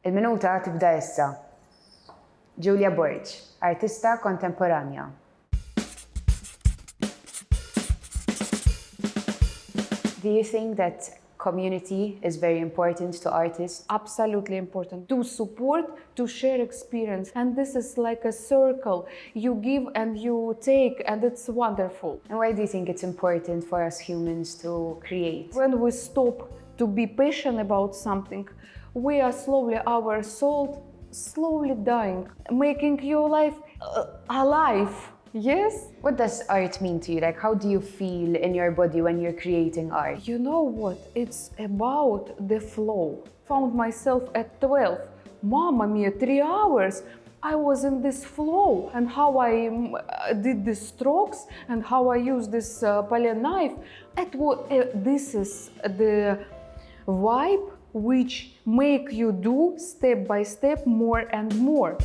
Il-minuta tibda issa. Julia Borg, artista kontemporanja. Do you think that community is very important to artists? Absolutely important. To support, to share experience. And this is like a circle. You give and you take, and it's wonderful. And why do you think it's important for us humans to create? When we stop to be passionate about something, we are slowly, our soul slowly dying, making your life alive. Yes? What does art mean to you? Like, how do you feel in your body when you're creating art? You know what? It's about the flow. Found myself at 12. Mamma mia, 3 hours. I was in this flow, and how I did the strokes and how I used this palette knife. This is the vibe which make you do step by step more and more.